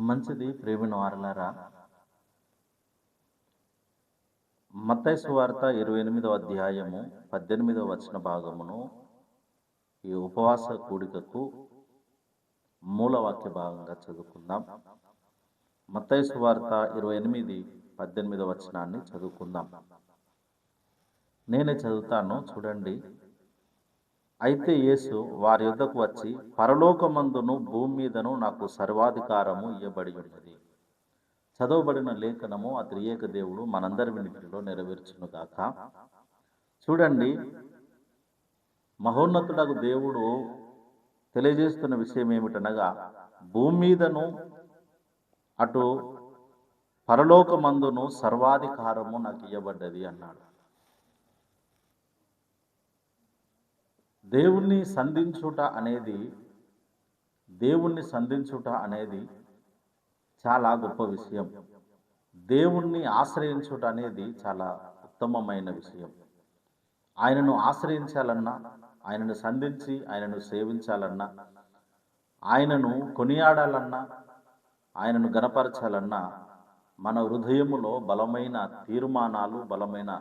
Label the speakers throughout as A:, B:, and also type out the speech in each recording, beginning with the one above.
A: మంచిది ప్రేమిన వారలారా. మత్తయి సువార్త 28వ అధ్యాయము 18వ వచన భాగమును ఈ ఉపవాస కూడికకు మూలవాక్య భాగంగా చదువుకుందాం. మత్తయి సువార్త 28:18 వచనాన్ని చదువుకుందాం. నేనే చదువుతాను, చూడండి. అయితే యేసు వారి యొద్దకు వచ్చి, పరలోకమందును భూమి మీదను నాకు సర్వాధికారము ఇయ్యబడి ఉన్నది. చదవబడిన లేఖనము ఆ త్రియేక దేవుడు మనందరి వినికిడిలో నెరవేర్చునుగాక. చూడండి, మహోన్నతుడగు దేవుడు తెలియజేస్తున్న విషయం ఏమిటనగా, భూమి మీదను అటు పరలోకమందును సర్వాధికారము నాకు ఇయ్యబడ్డది అన్నాడు. దేవుణ్ణి సంధించుట అనేది చాలా గొప్ప విషయం. దేవుణ్ణి ఆశ్రయించుట అనేది చాలా ఉత్తమమైన విషయం. ఆయనను ఆశ్రయించాలన్నా, ఆయనను సంధించి ఆయనను సేవించాలన్నా, ఆయనను కొనియాడాలన్నా, ఆయనను గణపరచాలన్నా మన హృదయములో బలమైన తీర్మానాలు, బలమైన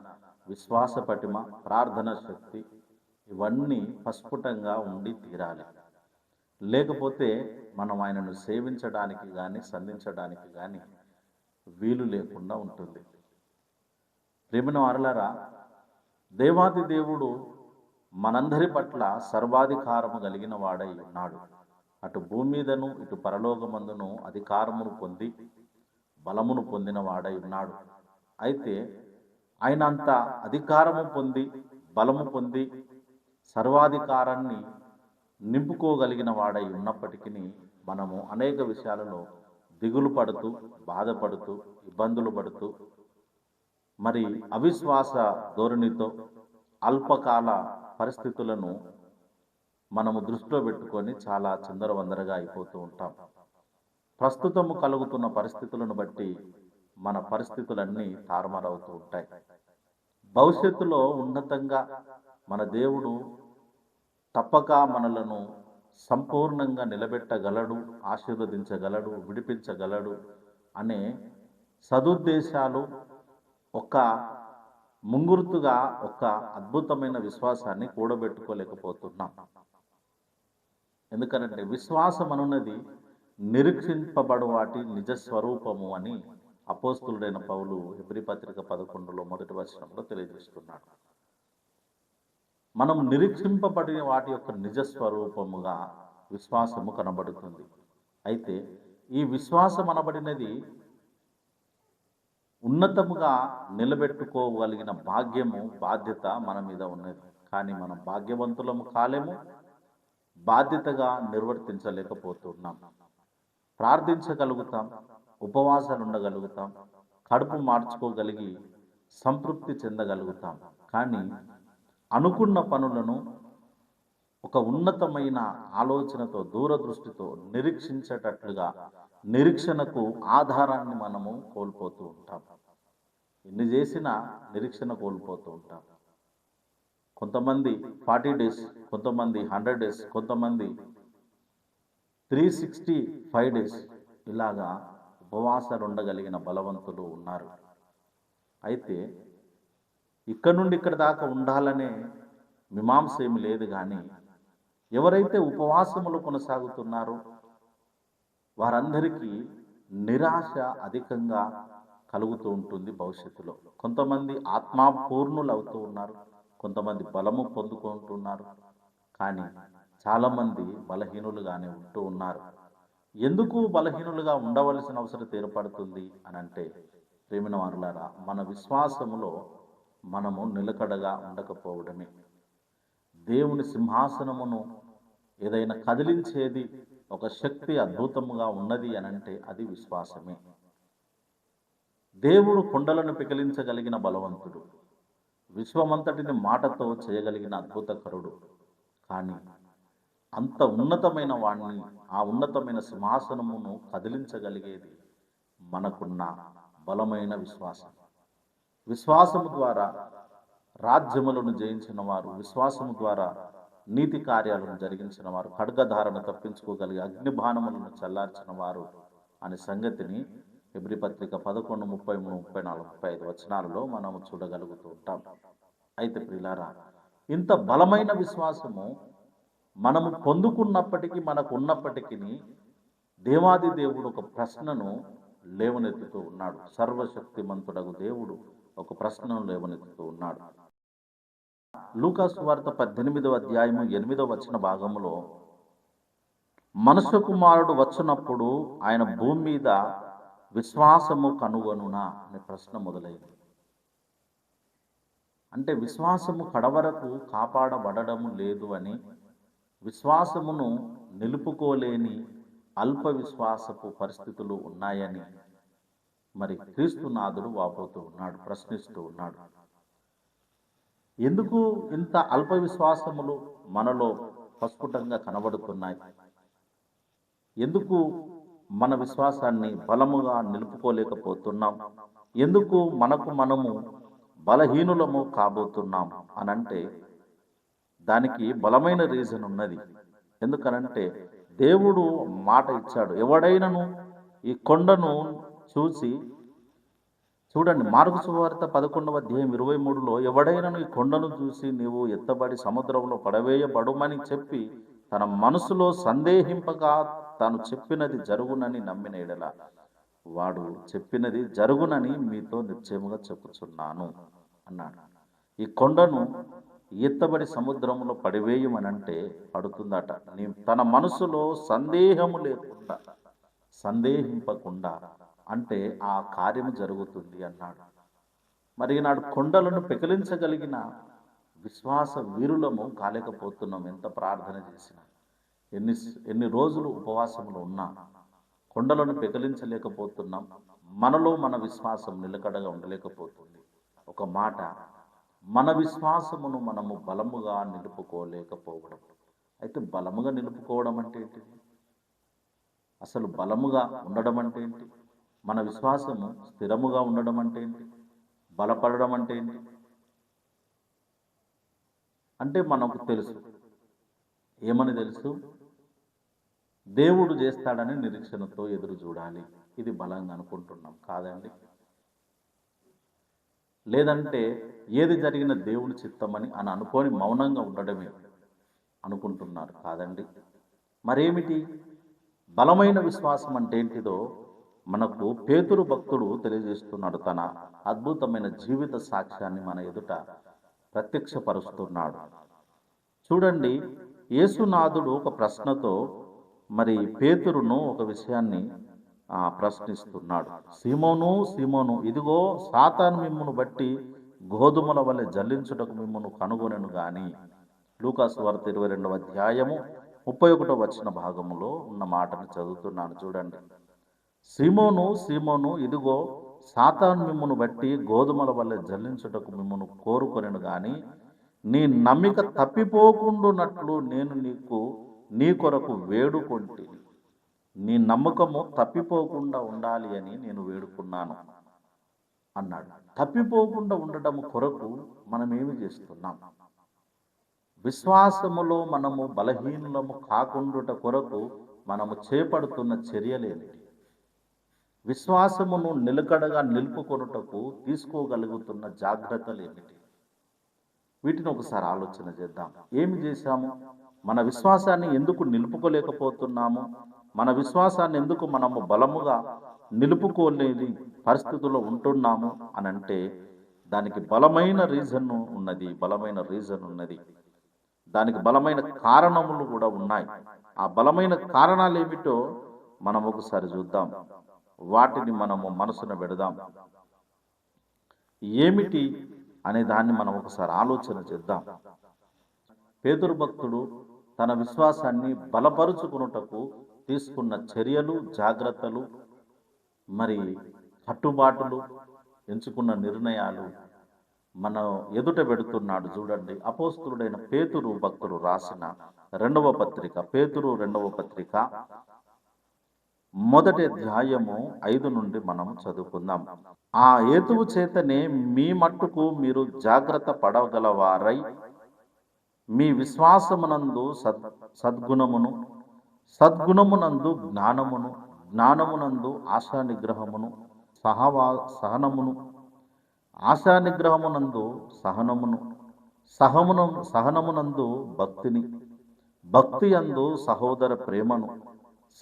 A: విశ్వాస పటిమ, ప్రార్థన శక్తి ఇవన్నీ ప్రస్ఫుటంగా ఉండి తీరాలి. లేకపోతే మనం ఆయనను సేవించడానికి కానీ సంధించడానికి కానీ వీలు లేకుండా ఉంటుంది. ప్రేమిన వారలారా, దేవాది దేవుడు మనందరి పట్ల సర్వాధికారము కలిగిన వాడై ఉన్నాడు. అటు భూమి మీదను ఇటు పరలోకమందును అధికారమును పొంది బలమును పొందిన వాడై ఉన్నాడు. అయితే ఆయన అంత అధికారము పొంది బలము పొంది సర్వాధికారాన్ని నింపుకోగలిగిన వాడై ఉన్నప్పటికీ మనము అనేక విషయాలలో దిగులు పడుతూ, బాధపడుతూ, ఇబ్బందులు పడుతూ, మరి అవిశ్వాస ధోరణితో అల్పకాల పరిస్థితులను మనము దృష్టిలో పెట్టుకొని చాలా చిందరవందరగా అయిపోతూ ఉంటాం. ప్రస్తుతము కలుగుతున్న పరిస్థితులను బట్టి మన పరిస్థితులన్నీ తారుమారవుతూ ఉంటాయి. భవిష్యత్తులో ఉన్నతంగా మన దేవుడు తప్పక మనలను సంపూర్ణంగా నిలబెట్టగలడు, ఆశీర్వదించగలడు, విడిపించగలడు అనే సదుద్దేశాలు ఒక ముంగుర్తుగా ఒక అద్భుతమైన విశ్వాసాన్ని కూడబెట్టుకోలేకపోతున్నాం. ఎందుకంటే విశ్వాసం అనున్నది నిరీక్షింపబడు వాటి నిజ స్వరూపము అని అపోస్తులుడైన పౌలు హెబ్రీ పత్రిక 11 మొదటి వచనంలో తెలియజేస్తున్నాడు. మనం నిరీక్షింపబడిన వాటి యొక్క నిజ స్వరూపముగా విశ్వాసము కనబడుతుంది. అయితే ఈ విశ్వాసం అనబడినది ఉన్నతముగా నిలబెట్టుకోగలిగిన భాగ్యము, బాధ్యత మన మీద ఉన్నది. కానీ మనం భాగ్యవంతులము కాలేము, బాధ్యతగా నిర్వర్తించలేకపోతున్నాం. ప్రార్థించగలుగుతాం, ఉపవాసాలు ఉండగలుగుతాం, కడుపు మార్చుకోగలిగి సంతృప్తి చెందగలుగుతాం. కానీ అనుకున్న పనులను ఒక ఉన్నతమైన ఆలోచనతో, దూరదృష్టితో నిరీక్షించేటట్లుగా నిరీక్షణకు ఆధారాన్ని మనము కోల్పోతూ ఉంటాం. ఎన్ని చేసినా నిరీక్షణ కోల్పోతూ ఉంటాం. కొంతమంది 40 days, కొంతమంది 100 days, కొంతమంది 365 days ఇలాగా ఉపవాసాలు ఉండగలిగిన బలవంతులు ఉన్నారు. అయితే ఇక్కడ నుండి ఇక్కడ దాకా ఉండాలనే మీమాంస ఏమి లేదు. కానీ ఎవరైతే ఉపవాసములు కొనసాగుతున్నారో వారందరికీ నిరాశ అధికంగా కలుగుతూ ఉంటుంది భవిష్యత్తులో. కొంతమంది ఆత్మపూర్ణులు అవుతూ ఉన్నారు, కొంతమంది బలము పొందుకుంటున్నారు. కానీ చాలామంది బలహీనులుగానే ఉంటూ ఉన్నారు. ఎందుకు బలహీనులుగా ఉండవలసిన అవసరం ఏర్పడుతుంది అని అంటే, ప్రేమిన వారులారా, మన విశ్వాసములో మనము నిలకడగా ఉండకపోవడమే. దేవుని సింహాసనమును ఏదైనా కదిలించేది, ఒక శక్తి అద్భుతముగా ఉన్నది అని అంటే అది విశ్వాసమే. దేవుడు కొండలను పికిలించగలిగిన బలవంతుడు, విశ్వమంతటిని మాటతో చేయగలిగిన అద్భుతకరుడు. కానీ అంత ఉన్నతమైన వాణ్ణి, ఆ ఉన్నతమైన సింహాసనమును కదిలించగలిగేది మనకున్న బలమైన విశ్వాసం. విశ్వాసము ద్వారా రాజ్యములను జయించిన వారు, విశ్వాసము ద్వారా నీతి కార్యాలను జరిగించిన వారు, ఖడ్గధారను తప్పించుకోగలిగి అగ్నిబాణములను చల్లార్చిన వారు అనే సంగతిని హెబ్రీ పత్రిక 11, 33, 34, 35 వచనాలలో మనము చూడగలుగుతూ ఉంటాం. అయితే ప్రియులారా, ఇంత బలమైన విశ్వాసము మనము పొందుకున్నప్పటికీ, మనకు ఉన్నప్పటికీ దేవాది దేవుడు ఒక ప్రశ్నను లేవనెత్తుతూ ఉన్నాడు. సర్వశక్తిమంతుడగు దేవుడు ఒక ప్రశ్నను లేవనెత్తుతూ ఉన్నాడు. లూకా సువార్త 18వ అధ్యాయము 8వ వచన భాగములో, మనుష్య కుమారుడు వచ్చినప్పుడు ఆయన భూమి మీద విశ్వాసము కనుగొనునా అనే ప్రశ్న మొదలైంది. అంటే విశ్వాసము కడవరకు కాపాడబడము లేదు అని, విశ్వాసమును నిలుపుకోలేని అల్ప విశ్వాసపు పరిస్థితులు ఉన్నాయని మరి క్రీస్తునాథుడు వాపోతూ ఉన్నాడు, ప్రశ్నిస్తూ ఉన్నాడు. ఎందుకు ఇంత అల్ప విశ్వాసములు మనలో ప్రస్ఫుటంగా కనబడుతున్నాయి? ఎందుకు మన విశ్వాసాన్ని బలముగా నిలుపుకోలేకపోతున్నాం? ఎందుకు మనకు మనము బలహీనులము కాబోతున్నాం అనంటే దానికి బలమైన రీజన్ ఉన్నది. ఎందుకనంటే దేవుడు మాట ఇచ్చాడు. ఎవడైనను ఈ కొండను చూసి, చూడండి మార్కు సువార్త 11వ అధ్యాయం 23లో, ఎవడైనను ఈ కొండను చూసి నీవు ఎత్తబడి సముద్రంలో పడవేయబడుమని చెప్పి తన మనసులో సందేహింపగా తాను చెప్పినది జరుగునని నమ్మిన ఎడల వాడు చెప్పినది జరుగునని మీతో నిశ్చయముగా చెప్పుచున్నాను అన్నాడు. ఈ కొండను ఎత్తబడి సముద్రంలో పడివేయమనంటే పడుతుందట. తన మనసులో సందేహము లేకుండా, సందేహింపకుండా అంటే ఆ కార్యము జరుగుతుంది అన్నాడు. మరి నాడు కొండలను పెకిలించగలిగిన విశ్వాస వీరులము కాలేకపోతున్నాం. ఎంత ప్రార్థన చేసినా, ఎన్ని రోజులు ఉపవాసములు ఉన్నా కొండలను పెకిలించలేకపోతున్నాం. మనలో మన విశ్వాసం నిలకడగా ఉండలేకపోతుంది. ఒక మాట, మన విశ్వాసమును మనము బలముగా నిలుపుకోలేకపోవడం. అయితే బలముగా నిలుపుకోవడం అంటే ఏంటి? అసలు బలముగా ఉండడం అంటే ఏంటి? మన విశ్వాసము స్థిరముగా ఉండడం అంటే ఏంటి? బలపడడం అంటే ఏంటి? అంటే మనకు తెలుసు. ఏమని తెలుసు? దేవుడు చేస్తాడని నిరీక్షణతో ఎదురు చూడాలి. ఇది బలంగా అనుకుంటున్నాం కాదండి? లేదంటే ఏది జరిగిన దేవుని చిత్తమని అని అనుకొని మౌనంగా ఉండడమే అనుకుంటున్నారు కాదండి? మరేమిటి బలమైన విశ్వాసం అంటే ఏంటిదో మనకు పేతురు భక్తుడు తెలియజేస్తున్నాడు. తన అద్భుతమైన జీవిత సాక్ష్యాన్ని మన ఎదుట ప్రత్యక్షపరుస్తున్నాడు. చూడండి, యేసునాథుడు ఒక ప్రశ్నతో మరి పేతురును ఒక విషయాన్ని ప్రశ్నిస్తున్నాడు. సీమోను, సీమోను, ఇదిగో సాతాను మిమ్మును బట్టి గోధుమల వలె జల్లించుటకు మిమ్మును కనుగొనెను గాని. లూకా సువార్త 22వ అధ్యాయము 31వ వచన భాగములో ఉన్న మాటను చదువుతున్నాను చూడండి. సీమోను, సీమోను, ఇదిగో సాతాను మిమ్మును బట్టి గోధుమల వలె జల్లించుటకు మిమ్మును కోరుకొనెను గాని, నీ నమ్మిక తప్పిపోకుండునట్లు నేను నీ కొరకు వేడుకొంటిని. నీ నమ్మకము తప్పిపోకుండా ఉండాలి అని నేను వేడుకున్నాను అన్నాడు. తప్పిపోకుండా ఉండడం కొరకు మనం ఏమి చేస్తున్నాం? విశ్వాసములో మనము బలహీనులము కాకుండుట కొరకు మనము చేపడుతున్న చర్యలేమిటి? విశ్వాసమును నిలకడగా నిలుపుకొనుటకు తీసుకోగలుగుతున్న జాగ్రత్తలు ఏమిటి? వీటిని ఒకసారి ఆలోచన చేద్దాం. ఏమి చేశాము? మన విశ్వాసాన్ని ఎందుకు నిలుపుకోలేకపోతున్నాము? మన విశ్వాసాన్ని ఎందుకు మనము బలముగా నిలుపుకోలేని పరిస్థితుల్లో ఉంటున్నాము అని అంటే దానికి బలమైన రీజన్ ఉన్నది. దానికి బలమైన కారణములు కూడా ఉన్నాయి. ఆ బలమైన కారణాలు ఏమిటో మనం ఒకసారి చూద్దాం. వాటిని మనము మనసున పెడదాం. ఏమిటి అనే దాన్ని మనం ఒకసారి ఆలోచన చేద్దాం. పేతురు భక్తుడు తన విశ్వాసాన్ని బలపరుచుకున్నటకు తీసుకున్న చర్యలు, జాగ్రత్తలు, మరి కట్టుబాటులు, ఎంచుకున్న నిర్ణయాలు మన ఎదుట పెడుతున్నాడు. చూడండి, అపోస్తులుడైన పేతురు భక్తుడు రాసిన పేతురు 2వ పత్రిక 1వ అధ్యాయము 5 నుండి మనం చదువుకుందాం. ఆ హేతువు చేతనే మీ మట్టుకు మీరు జాగ్రత్త పడగలవారై మీ విశ్వాసమునందు సద్గుణమును, సద్గుణమునందు జ్ఞానమును, జ్ఞానమునందు ఆశా నిగ్రహమును, సహవా సహనమును, ఆశా నిగ్రహమునందు సహనమును, సహనమునందు భక్తిని, భక్తి యందు సహోదర ప్రేమను,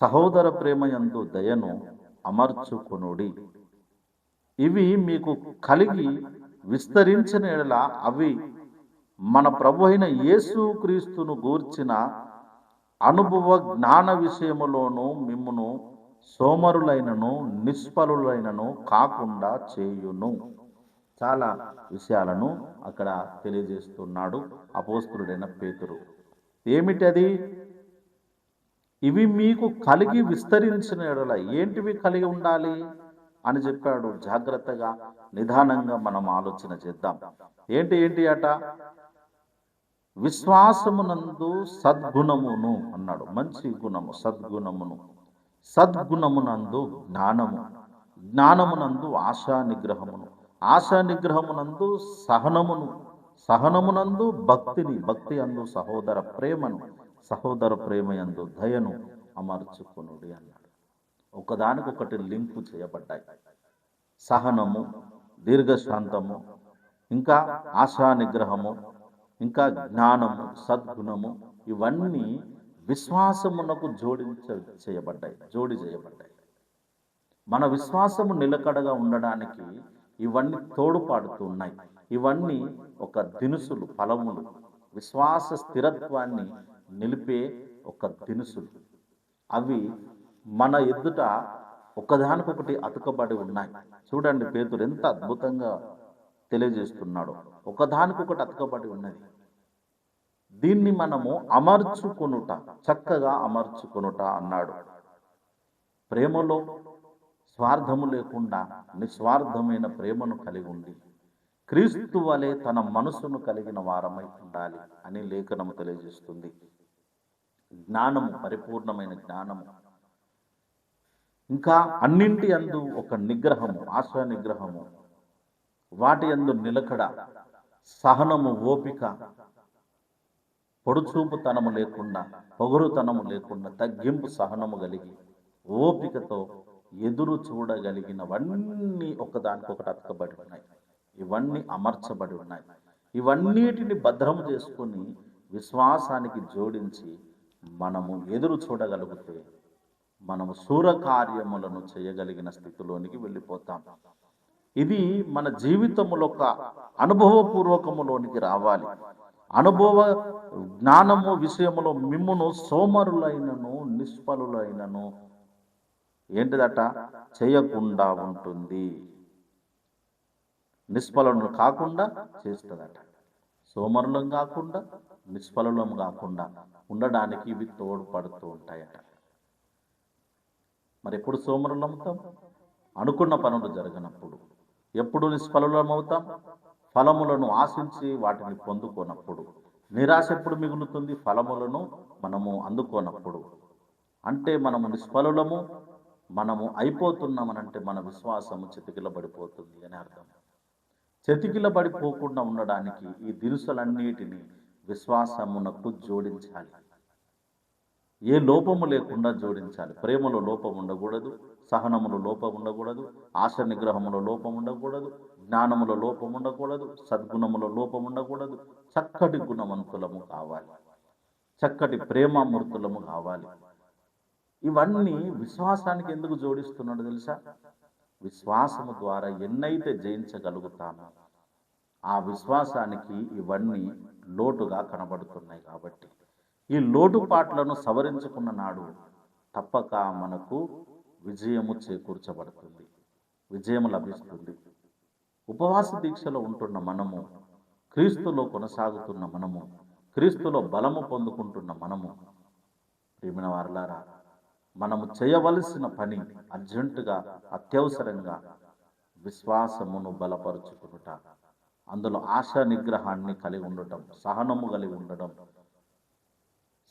A: సహోదర ప్రేమ యందు దయను అమర్చుకొనుడి. ఇవి మీకు కలిగి విస్తరించిన యెడల అవి మన ప్రభు అయిన యేసు క్రీస్తును గూర్చిన అనుభవ జ్ఞాన విషయములోను మిమ్మును సోమరులైనను నిష్ఫలులైనను కాకుండా చేయును. చాలా విషయాలను అక్కడ తెలియజేస్తున్నాడు అపోస్తలుడైన పేతురు. ఏమిటది? ఇవి మీకు కలిగి విస్తరించిన యెడల, ఏంటివి కలిగి ఉండాలి అని చెప్పాడు. జాగ్రత్తగా నిదానంగా మనం ఆలోచన చేద్దాం. ఏంటి ఏంటి అట? విశ్వాసమునందు సద్గుణమును అన్నాడు. మంచి గుణము, సద్గుణమును, సద్గుణమునందు జ్ఞానము, జ్ఞానమునందు ఆశా నిగ్రహమును, ఆశా నిగ్రహమునందు సహనమును, సహనమునందు భక్తిని, భక్తి అందు సహోదర ప్రేమను, సహోదర ప్రేమ యందు దయను అమర్చుకొనుడి అన్నాడు. ఒకదానికొకటి లింకు చేయబడ్డాయి. సహనము, దీర్ఘశాంతము, ఇంకా ఆశా నిగ్రహము, ఇంకా జ్ఞానము, సద్గుణము, ఇవన్నీ విశ్వాసమునకు జోడి చేయబడ్డాయి. మన విశ్వాసము నిలకడగా ఉండడానికి ఇవన్నీ తోడుపాడుతూ ఉన్నాయి. ఇవన్నీ ఒక దినుసులు, ఫలములు, విశ్వాస స్థిరత్వాన్ని నిలిపే ఒక దినుసులు. అవి మన ఎదుట ఒకదానికొకటి అతుకబడి ఉన్నాయి. చూడండి పేతురు ఎంత అద్భుతంగా తెలియజేస్తున్నాడు. ఒకదానికొకటి అతుకబడి ఉన్నది. దీన్ని మనము అమర్చుకొనుట, చక్కగా అమర్చుకొనుట అన్నాడు. ప్రేమలో స్వార్థము లేకుండా నిస్వార్థమైన ప్రేమను కలిగి ఉండి క్రీస్తు వలె తన మనసును కలిగిన వారమై ఉండాలి అని లేఖనము తెలియజేస్తుంది. జ్ఞానము, పరిపూర్ణమైన జ్ఞానము, ఇంకా అన్నింటి యందు ఒక నిగ్రహము, ఆశా నిగ్రహము, వాటి యందు నిలకడ, సహనము, ఓపిక, పొడుచూపుతనము లేకుండా, పొగరుతనము లేకుండా, తగ్గింపు సహనము కలిగి ఓపికతో ఎదురు చూడగలిగినవన్నీ ఒకదానికొకటి అతకబడి ఉన్నాయి. ఇవన్నీ అమర్చబడి ఉన్నాయి. ఇవన్నిటిని భద్రము చేసుకొని విశ్వాసానికి జోడించి మనము ఎదురు చూడగలిగితే మనము శూర కార్యములను చేయగలిగిన స్థితిలోనికి వెళ్ళిపోతాం. ఇది మన జీవితములో ఒక అనుభవపూర్వకములోనికి రావాలి. అనుభవ జ్ఞానము విషయములో మిమ్మును సోమరులైనను నిష్ఫలులైనను ఏంటిదట చేయకుండా ఉంటుంది. నిష్ఫలం కాకుండా చేస్తుందట. సోమరులం కాకుండా, నిష్ఫలం కాకుండా ఉండడానికి ఇవి తోడ్పడుతూ ఉంటాయట. మరి ఎప్పుడు సోమరులం అవుతాం? అనుకున్న పనులు జరగనప్పుడు. ఎప్పుడు నిష్ఫలం అవుతాం? ఫలములను ఆశించి వాటిని పొందుకోనప్పుడు. నిరాశ ఎప్పుడు మిగులుతుంది? ఫలములను మనము అందుకోనప్పుడు. అంటే మనము నిష్ఫలము, మనము అయిపోతున్నామనంటే మన విశ్వాసము చితికిలబడిపోతుంది అని అర్థం. చితికిలబడిపోకుండా ఉండడానికి ఈ దినుసులన్నిటినీ విశ్వాసమునకు జోడించాలి. ఏ లోపము లేకుండా జోడించాలి. ప్రేమలో లోపం ఉండకూడదు, సహనములో లోపం ఉండకూడదు, ఆశ నిగ్రహములో లోపం ఉండకూడదు, జ్ఞానములో లోపం ఉండకూడదు, సద్గుణములో లోపం ఉండకూడదు. చక్కటి గుణవంతులము కావాలి, చక్కటి ప్రేమామూర్తులము కావాలి. ఇవన్నీ విశ్వాసానికి ఎందుకు జోడిస్తున్నాడు తెలుసా? విశ్వాసము ద్వారా ఎన్నైతే జయించగలుగుతామో ఆ విశ్వాసానికి ఇవన్నీ లోటుగా కనబడుతున్నాయి. కాబట్టి ఈ లోటుపాట్లను సవరించుకున్న నాడు తప్పక మనకు విజయము చేకూర్చబడుతుంది, విజయము లభిస్తుంది. ఉపవాస దీక్షలో ఉంటున్న మనము, క్రీస్తులో కొనసాగుతున్న మనము, క్రీస్తులో బలము పొందుకుంటున్న మనము, ప్రియమైన వారలారా, మనము చేయవలసిన పని అర్జెంటుగా, అత్యవసరంగా విశ్వాసమును బలపరుచుకునుట, అందులో ఆశా నిగ్రహాన్ని కలిగి ఉండటం, సహనము కలిగి ఉండడం,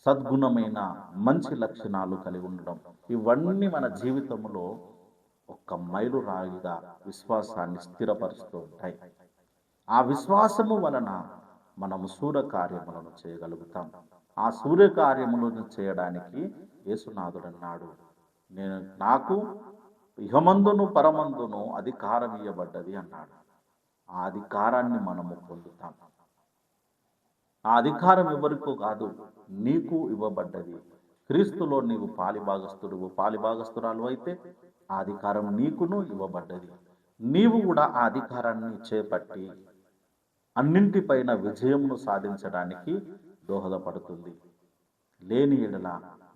A: సద్గుణమైన మంచి లక్షణాలు కలిగి ఉండడం, ఇవన్నీ మన జీవితంలో ఒక మైలురాయిగా విశ్వాసాన్ని స్థిరపరుస్తూ ఉంటాయి. ఆ విశ్వాసము వలన మనము సూర్యకార్యములను చేయగలుగుతాం. ఆ సూర్యకార్యములను చేయడానికి యేసునాథుడు అన్నాడు, నేను నాకు ఇహమందును పరమందును అధికారం ఇవ్వబడ్డది అన్నాడు. ఆ అధికారాన్ని మనము పొందుతాం. ఆ అధికారం ఎవరికో కాదు, నీకు ఇవ్వబడ్డది. క్రీస్తులో నీవు పాలిభాగస్థుడువు, పాలిభాగస్థురాలు అయితే ఆ అధికారం నీకును ఇవ్వబడ్డది. నీవు కూడా ఆ అధికారాన్ని చేపట్టి అన్నింటిపైన విజయమును సాధించడానికి దోహదపడుతుంది. లేని ఎడల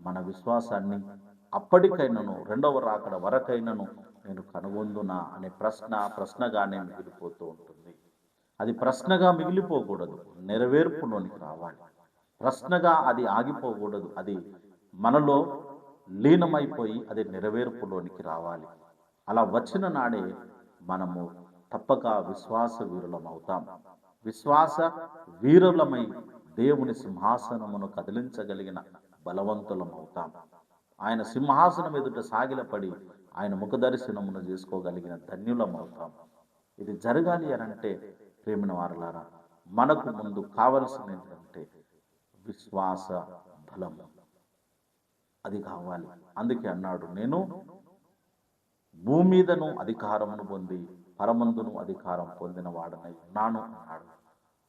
A: మన విశ్వాసాన్ని అప్పటికైనను రెండవ రాకడ వరకైనను నేను కనుగొందునా అనే ప్రశ్నగానే మిగిలిపోతూ ఉంటుంది. అది ప్రశ్నగా మిగిలిపోకూడదు, నెరవేర్పులోనికి రావాలి. ప్రశ్నగా అది ఆగిపోకూడదు, అది మనలో లీనమైపోయి అది నెరవేర్పులోనికి రావాలి. అలా వచ్చిన నాడే మనము తప్పక విశ్వాస వీరులమవుతాం. విశ్వాస వీరులమై దేవుని సింహాసనమును కదిలించగలిగిన బలవంతులమవుతాం. ఆయన సింహాసనం ఎదుట సాగిలపడి ఆయన ముఖదర్శనమును చేసుకోగలిగిన ధన్యులమవుతాం. ఇది జరగాలి అనంటే ప్రేమిన వారలారా, మనకు ముందు కావలసిన ఏంటంటే విశ్వాస బలము. అది కావాలి. అందుకే అన్నాడు, నేను భూమి మీదను అధికారమును పొంది పరమందును అధికారం పొందిన వాడనై ఉన్నాను అన్నాడు.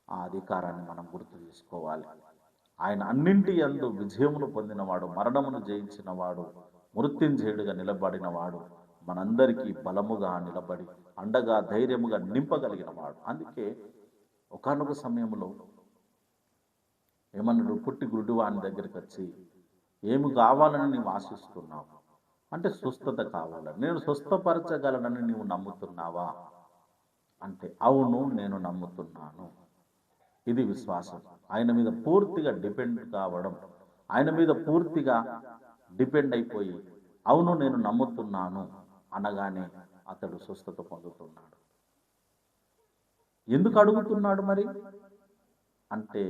A: ఆ అధికారాన్ని మనం గుర్తు చేసుకోవాలి. ఆయన అన్నింటి యందు విజయమును పొందినవాడు, మరణమును జయించినవాడు, మృత్యుంజయుడిగా నిలబడినవాడు, మనందరికీ బలముగా నిలబడి అండగా ధైర్యముగా నింపగలిగిన వాడు. అందుకే ఒకానొక సమయంలో ఏమన్నాడు, పుట్టి గుడ్డివాని దగ్గరికి వచ్చి, ఏమి కావాలని నీవు ఆశిస్తున్నావు అంటే స్వస్థత కావాలని. నేను స్వస్థపరచగలనని నీవు నమ్ముతున్నావా అంటే అవును నేను నమ్ముతున్నాను. ఇది విశ్వాసం. ఆయన మీద పూర్తిగా డిపెండ్ కావడం, ఆయన మీద పూర్తిగా డిపెండ్ అయిపోయి అవును నేను నమ్ముతున్నాను అనగానే అతడు స్వస్థత పొందుతున్నాడు. ఎందుకు అడుగుతున్నాడు మరి అంటే,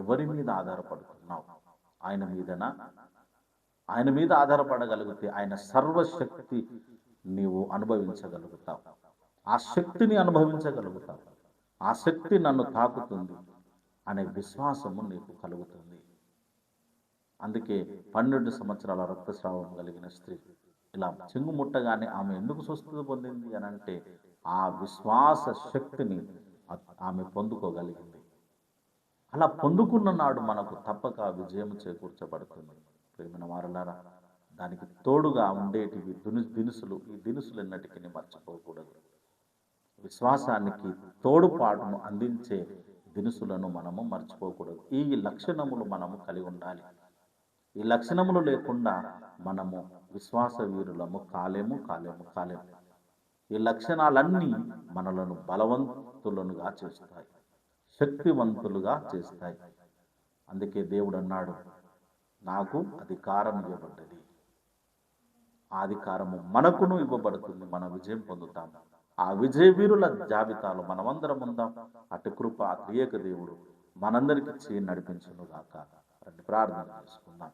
A: ఎవరి మీద ఆధారపడుతున్నావు? ఆయన మీదనా? ఆయన మీద ఆధారపడగలిగితే ఆయన సర్వశక్తి నీవు అనుభవించగలుగుతావు. ఆ శక్తిని అనుభవించగలుగుతావు. ఆ శక్తి నన్ను తాకుతుంది అనే విశ్వాసము నీకు కలుగుతుంది. అందుకే 12 సంవత్సరాల రక్తస్రావం కలిగిన స్త్రీ ఇలా చెంగుముట్టగానే ఆమె ఎందుకు స్వస్థత పొందింది అని అంటే, ఆ విశ్వాస శక్తిని ఆమె పొందుకోగలిగింది. అలా పొందుకున్న నాడు మనకు తప్పక విజయం చేకూర్చబడుతుంది. ప్రేమైన వారలారా, దానికి తోడుగా ఉండేటివి దినుసులు. ఈ దినుసులు ఎన్నటికీ మర్చిపోకూడదు. విశ్వాసానికి తోడుపాటును అందించే దినుసులను మనము మర్చిపోకూడదు. ఈ లక్షణములు మనము కలిగి ఉండాలి. ఈ లక్షణములు లేకుండా మనము విశ్వాస వీరులము కాలేము. ఈ లక్షణాలన్నీ మనలను బలవంతులుగా చేస్తాయి, శక్తివంతులుగా చేస్తాయి. అందుకే దేవుడు అన్నాడు, నాకు అధికారం ఇవ్వబడ్డది. ఆ అధికారము మనకును ఇవ్వబడుతుంది, మనం విజయం పొందుతాము. ఆ విజయ వీరుల జాబితాలో మనమందరం ఉందాం. అటు కృప త్రియేక దేవుడు మనందరికీ చేయి నడిపించును గాక. రండి ప్రార్థన చేసుకుందాం.